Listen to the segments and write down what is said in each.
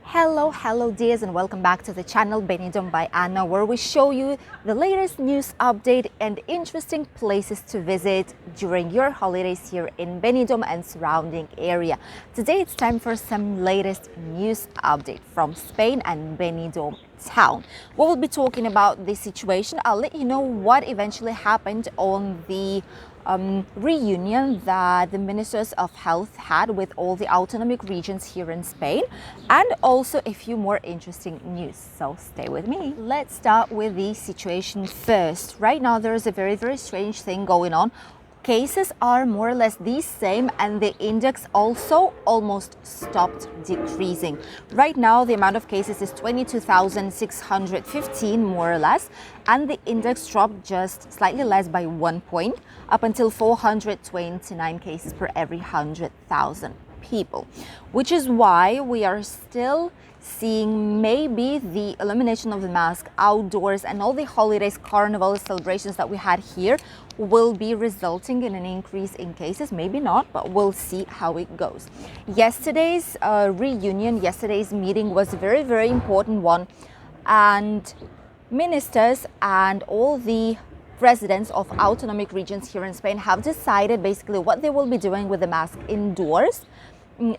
Hello dears, and welcome back to the channel Benidorm by Anna, where we show you the latest news update and interesting places to visit during your holidays here in Benidorm and surrounding area. Today it's time for some latest news update from Spain and Benidorm town. We will be talking about this situation. I'll let you know what eventually happened on the reunion that the ministers of health had with all the autonomic regions here in Spain, and also a few more interesting news, so stay with me. Let's start with the situation first. Right now there is a very strange thing going on. Cases are more or less the same, and the index also almost stopped decreasing. Right now the amount of cases is 22,615 more or less, and the index dropped just slightly less by 1 point, up until 429 cases per every 100,000 people, which is why we are still seeing maybe the elimination of the mask outdoors and all the holidays, carnival celebrations that we had here will be resulting in an increase in cases. Maybe not, but we'll see how it goes. Yesterday's reunion, yesterday's meeting was a very important one, and ministers and all the residents of autonomic regions here in Spain have decided basically what they will be doing with the mask indoors.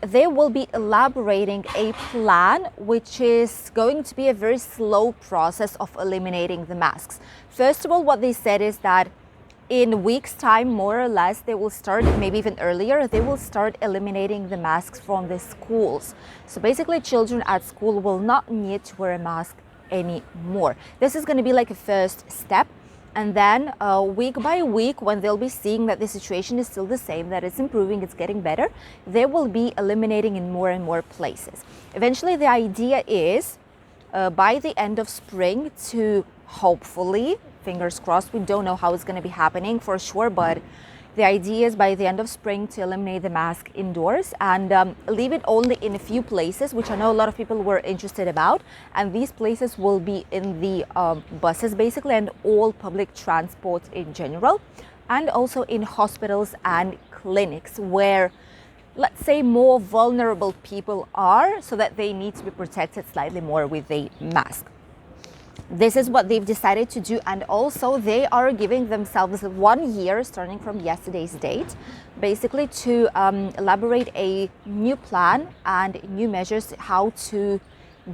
They will be elaborating a plan which is going to be a very slow process of eliminating the masks. First of all, what they said is that in a week's time, more or less, they will start, maybe even earlier, they will start eliminating the masks from the schools. So basically children at school will not need to wear a mask anymore. This is going to be like a first step. And then week by week, when they'll be seeing that the situation is still the same, that it's improving, it's getting better, they will be eliminating in more and more places. Eventually, the idea is by the end of spring to hopefully, fingers crossed, we don't know how it's going to be happening for sure, but the idea is by the end of spring to eliminate the mask indoors and leave it only in a few places, which I know a lot of people were interested about. And these places will be in the buses basically, and all public transport in general, and also in hospitals and clinics where, let's say, more vulnerable people are, so that they need to be protected slightly more with a mask. This is what they've decided to do, and also they are giving themselves 1 year starting from yesterday's date basically to elaborate a new plan and new measures how to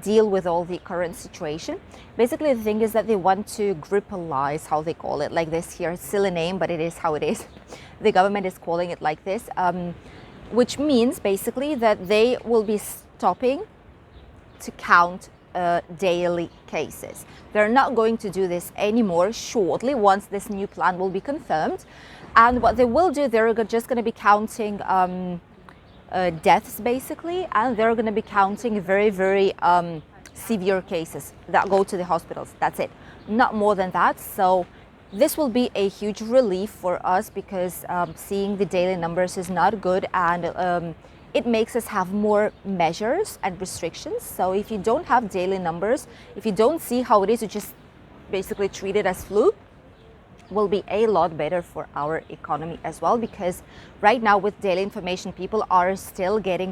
deal with all the current situation. Basically the thing is that they want to grippalize, how they call it, like this here. It's silly name, but it is how it is. The government is calling it like this, which means basically that they will be stopping to count daily cases. They're not going to do this anymore shortly, once this new plan will be confirmed. And what they will do, they're just going to be counting deaths basically, and they're going to be counting very severe cases that go to the hospitals. That's it, not more than that. So this will be a huge relief for us, because seeing the daily numbers is not good, and it makes us have more measures and restrictions. So if you don't have daily numbers, if you don't see how it is, you just basically treat it as flu, will be a lot better for our economy as well. Because right now with daily information, people are still getting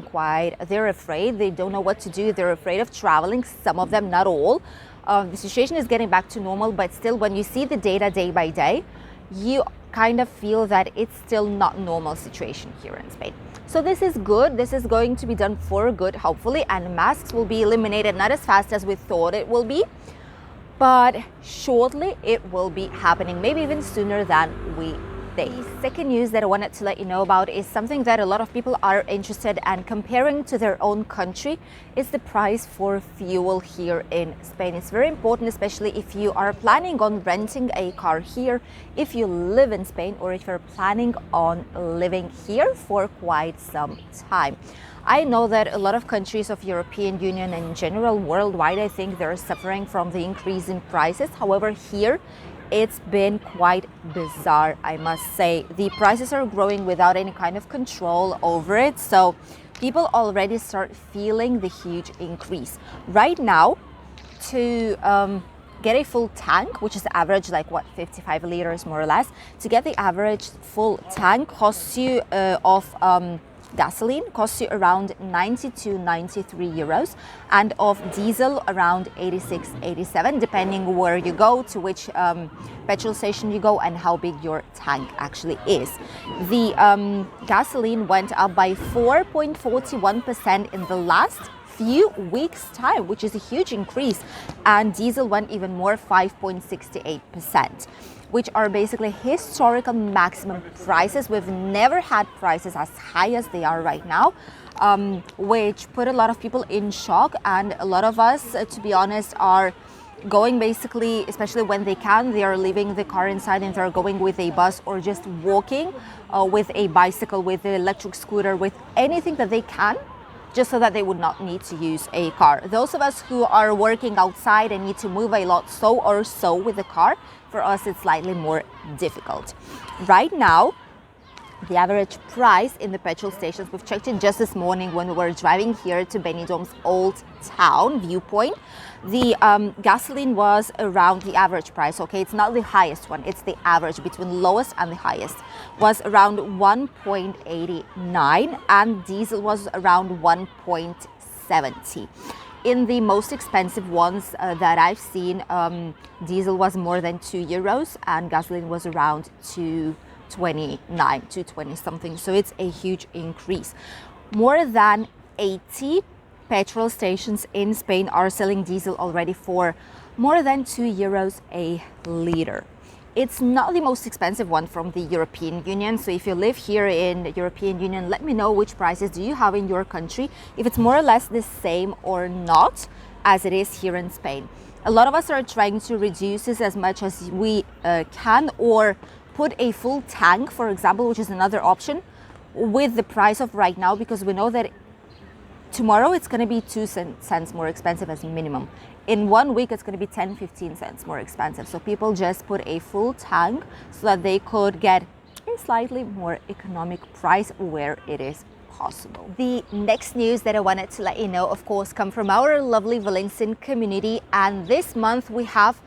they're afraid, they don't know what to do, they're afraid of traveling, some of them, not all. The situation is getting back to normal, but still when you see the data day by day, you kind of feel that it's still not normal situation here in Spain. So this is good. This is going to be done for good, hopefully, and masks will be eliminated not as fast as we thought it will be, but shortly it will be happening, maybe even sooner than we think. The second news that I wanted to let you know about is something that a lot of people are interested in comparing to their own country. Is the price for fuel here in Spain. It's very important, especially if you are planning on renting a car here, if you live in Spain, or if you're planning on living here for quite some time. I know that a lot of countries of European Union and in general worldwide, I think they're suffering from the increase in prices. However, here it's been quite bizarre, I must say. The prices are growing without any kind of control over it, so people already start feeling the huge increase. Right now, to get a full tank, which is the average, like what, 55 liters more or less, to get the average full tank costs you gasoline costs you around 92, 93 euros, and of diesel around 86, 87, depending where you go, to which petrol station you go, and how big your tank actually is. The gasoline went up by 4.41% in the last few weeks' time, which is a huge increase, and diesel went even more, 5.68%, which are basically historical maximum prices. We've never had prices as high as they are right now, which put a lot of people in shock, and a lot of us, to be honest, are going basically, especially when they can, they are leaving the car inside and they're going with a bus or just walking with a bicycle, with an electric scooter, with anything that they can, just so that they would not need to use a car. Those of us who are working outside and need to move a lot so with the car, for us it's slightly more difficult. Right now, the average price in the petrol stations, we've checked it just this morning when we were driving here to Benidorm's Old Town viewpoint. The gasoline was around the average price, okay? It's not the highest one, it's the average between lowest and the highest. Was around 1.89, and diesel was around 1.70. In the most expensive ones that I've seen, diesel was more than 2 euros and gasoline was around 2.29, 2.20 something. So it's a huge increase. More than 80 petrol stations in Spain are selling diesel already for more than 2 euros a liter. It's not the most expensive one from the European Union. So if you live here in the European Union, let me know which prices do you have in your country, if it's more or less the same or not as it is here in Spain. A lot of us are trying to reduce this as much as we can, or put a full tank, for example, which is another option, with the price of right now, because we know that tomorrow it's going to be 2 cents more expensive as minimum. In 1 week it's going to be 10, 15 cents more expensive. So people just put a full tank so that they could get a slightly more economic price where it is possible. The next news that I wanted to let you know, of course, come from our lovely Valencian community, and this month we have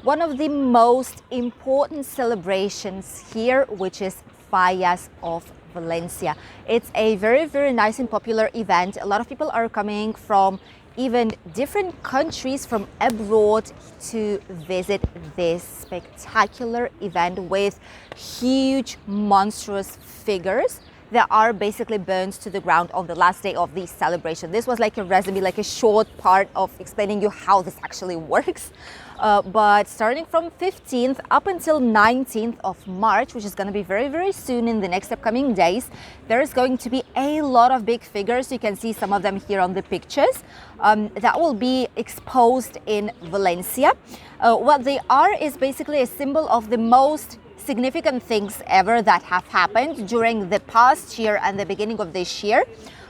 one of the most important celebrations here, which is Fayas of Valencia. It's a very, very nice and popular event. A lot of people are coming from even different countries from abroad to visit this spectacular event with huge, monstrous figures that are basically burned to the ground on the last day of the celebration. This was like a resume, like a short part of explaining you how this actually works. But starting from 15th up until 19th of March, which is going to be very, very soon in the next upcoming days, there is going to be a lot of big figures. You can see some of them here on the pictures that will be exposed in Valencia. What they are is basically a symbol of the most significant things ever that have happened during the past year and the beginning of this year.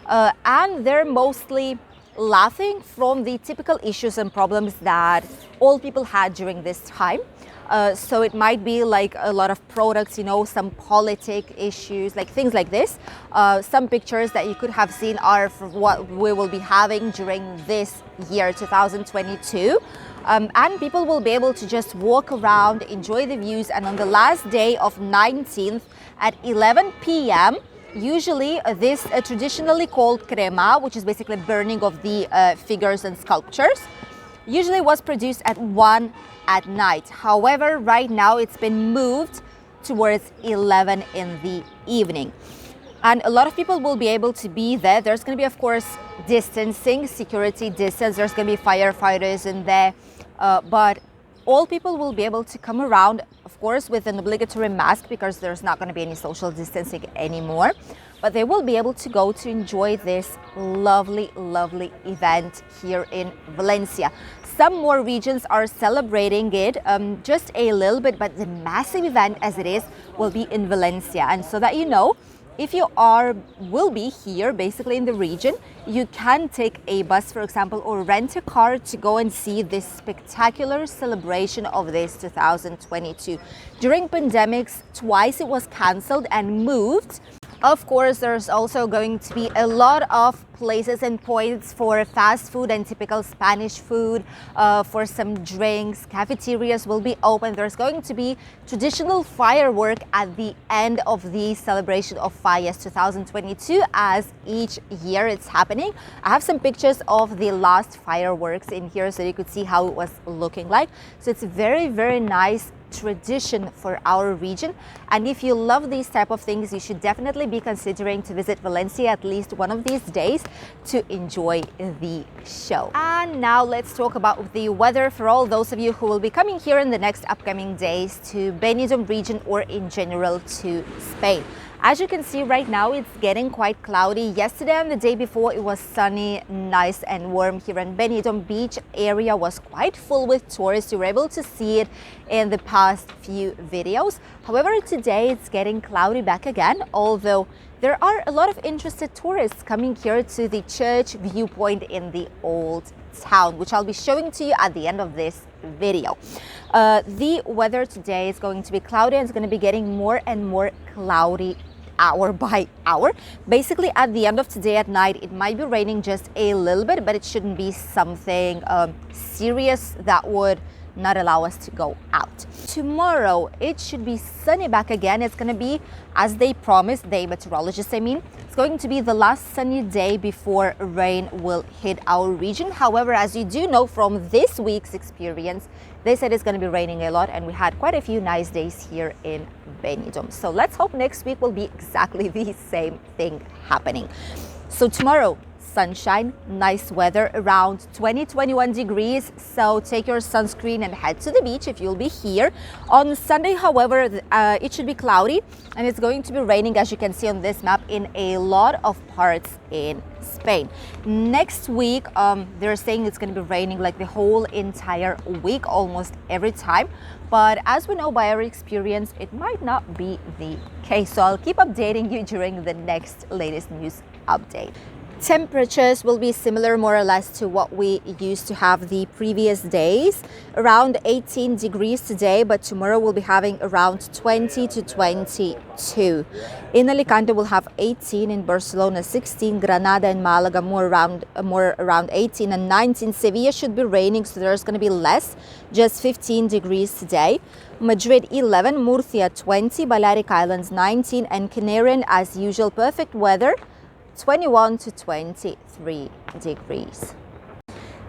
And they're mostly laughing from the typical issues and problems that all people had during this time. So it might be like a lot of products, you know, some politic issues, like things like this. Some pictures that you could have seen are for what we will be having during this year, 2022. And people will be able to just walk around, enjoy the views, and on the last day of 19th at 11 p.m., usually this traditionally called crema, which is basically burning of the figures and sculptures, usually was produced at 1 at night. However, right now it's been moved towards 11 in the evening. And a lot of people will be able to be there. There's going to be, of course, distancing, security distance. There's going to be firefighters in there. But all people will be able to come around, of course, with an obligatory mask, because there's not going to be any social distancing anymore. But they will be able to go to enjoy this lovely, lovely event here in Valencia. Some more regions are celebrating it just a little bit, but the massive event as it is will be in Valencia. And so that you know, if you will be here basically in the region, you can take a bus, for example, or rent a car to go and see this spectacular celebration of this 2022. During pandemics, twice it was cancelled and moved. Of course, there's also going to be a lot of places and points for fast food and typical Spanish food, for some drinks. Cafeterias will be open. There's going to be traditional firework at the end of the celebration of Fayas 2022, as each year it's happening. I have some pictures of the last fireworks in here so you could see how it was looking like. So it's very, very nice tradition for our region, and if you love these type of things, you should definitely be considering to visit Valencia at least one of these days to enjoy the show. And now let's talk about the weather for all those of you who will be coming here in the next upcoming days to Benidorm region or in general to Spain. As you can see right now, it's getting quite cloudy. Yesterday and the day before, it was sunny, nice and warm here in Benidorm. Beach area was quite full with tourists. You were able to see it in the past few videos. However, today it's getting cloudy back again, although there are a lot of interested tourists coming here to the church viewpoint in the old town, which I'll be showing to you at the end of this video. The weather today is going to be cloudy, and it's going to be getting more and more cloudy hour by hour. Basically, at the end of today at night, it might be raining just a little bit, but it shouldn't be something serious that would not allow us to go out. Tomorrow, it should be sunny back again. It's going to be, as they promised, the meteorologists, I mean, it's going to be the last sunny day before rain will hit our region. However, as you do know from this week's experience, they said it's going to be raining a lot, and we had quite a few nice days here in Benidorm. So let's hope next week will be exactly the same thing happening. So tomorrow, sunshine, nice weather, around 20-21 degrees, so take your sunscreen and head to the beach if you'll be here. On Sunday, however, it should be cloudy, and it's going to be raining, as you can see on this map, in a lot of parts in Spain. Next week, they're saying it's going to be raining like the whole entire week, almost every time. But as we know by our experience, it might not be the case. So I'll keep updating you during the next latest news update. Temperatures will be similar more or less to what we used to have the previous days, around 18 degrees today, but tomorrow we'll be having around 20 to 22. In Alicante we'll have 18, in Barcelona 16, Granada and Malaga more around 18, and 19. Sevilla should be raining, so there's going to be less, just 15 degrees today. Madrid 11, Murcia 20, Balearic Islands 19, and Canarian, as usual, perfect weather, 21 to 23 degrees.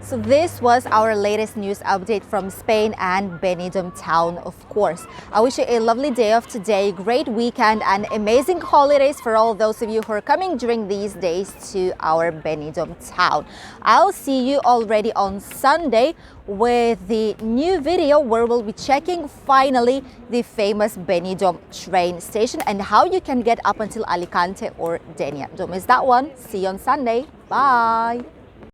So this was our latest news update from Spain and Benidorm town, of course. I wish you a lovely day of today, great weekend, and amazing holidays for all those of you who are coming during these days to our Benidorm town. I'll see you already on Sunday with the new video where we'll be checking finally the famous Benidorm train station and how you can get up until Alicante or Denia. Don't miss that one. See you on Sunday. Bye.